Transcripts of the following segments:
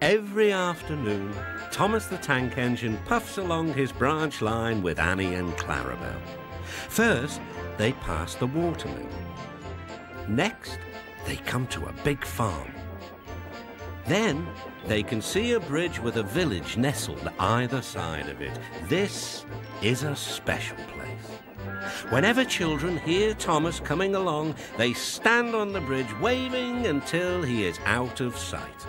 Every afternoon, Thomas the Tank Engine puffs along his branch line with Annie and Clarabel. First, they pass the watermill. Next, they come to a big farm. Then, they can see a bridge with a village nestled either side of it. This is a special place. Whenever children hear Thomas coming along, they stand on the bridge waving until he is out of sight.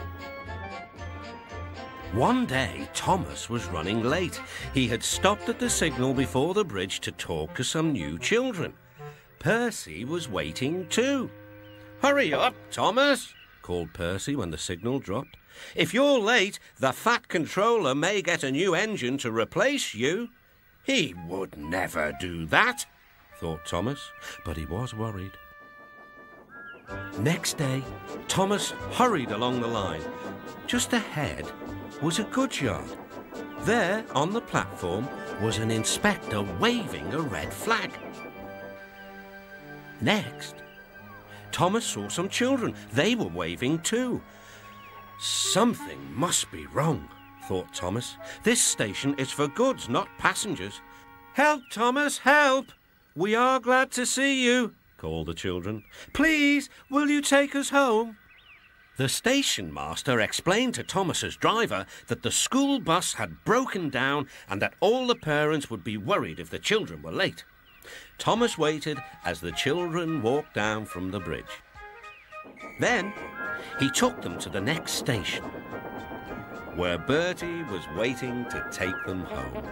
One day, Thomas was running late. He had stopped at the signal before the bridge to talk to some new children. Percy was waiting too. "Hurry up, Thomas," called Percy when the signal dropped. "If you're late, the Fat Controller may get a new engine to replace you." He would never do that, thought Thomas, but he was worried. Next day, Thomas hurried along the line. Just ahead was a goods yard. There, on the platform, was an inspector waving a red flag. Next, Thomas saw some children. They were waving too. Something must be wrong, thought Thomas. This station is for goods, not passengers. "Help, Thomas, help! We are glad to see you," called the children. "Please, will you take us home?" The station master explained to Thomas's driver that the school bus had broken down and that all the parents would be worried if the children were late. Thomas waited as the children walked down from the bridge. Then he took them to the next station, where Bertie was waiting to take them home.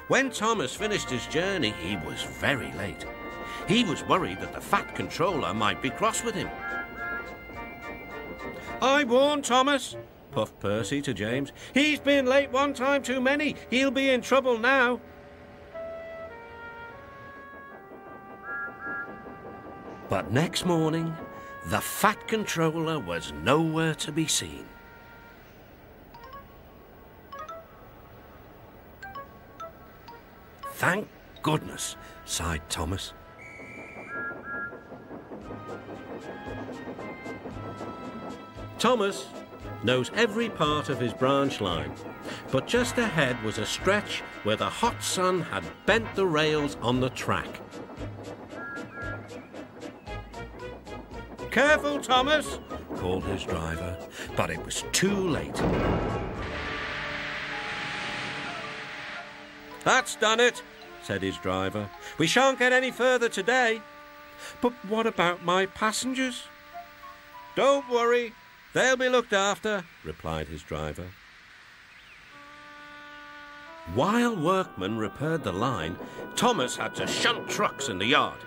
When Thomas finished his journey, he was very late. He was worried that the Fat Controller might be cross with him. "I warned Thomas," puffed Percy to James. "He's been late one time too many. He'll be in trouble now." But next morning, the Fat Controller was nowhere to be seen. "Thank goodness," sighed Thomas. Thomas knows every part of his branch line, but just ahead was a stretch where the hot sun had bent the rails on the track. "Careful, Thomas," called his driver, but it was too late. "That's done it," said his driver. "We shan't get any further today." "But what about my passengers?" "Don't worry. They'll be looked after," replied his driver. While workmen repaired the line, Thomas had to shunt trucks in the yard.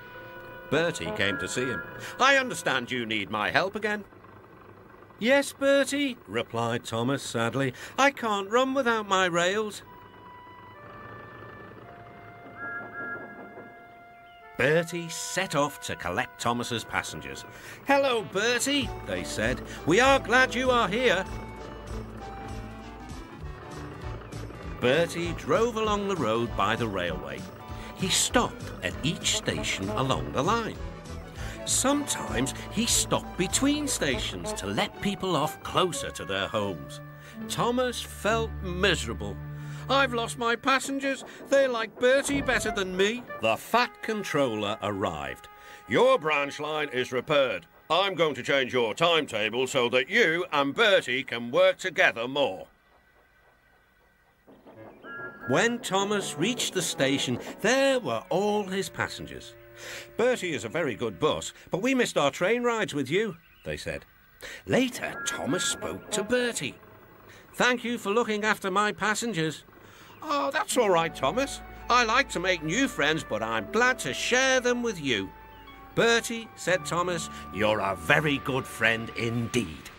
Bertie came to see him. "I understand you need my help again." "Yes, Bertie," replied Thomas sadly. "I can't run without my rails." Bertie set off to collect Thomas's passengers. "Hello, Bertie," they said. "We are glad you are here." Bertie drove along the road by the railway. He stopped at each station along the line. Sometimes he stopped between stations to let people off closer to their homes. Thomas felt miserable. "I've lost my passengers. They like Bertie better than me." The Fat Controller arrived. "Your branch line is repaired. I'm going to change your timetable so that you and Bertie can work together more." When Thomas reached the station, there were all his passengers. "Bertie is a very good bus, but we missed our train rides with you," they said. Later, Thomas spoke to Bertie. "Thank you for looking after my passengers." "Oh, that's all right, Thomas. I like to make new friends, but I'm glad to share them with you." "Bertie," said Thomas, "you're a very good friend indeed."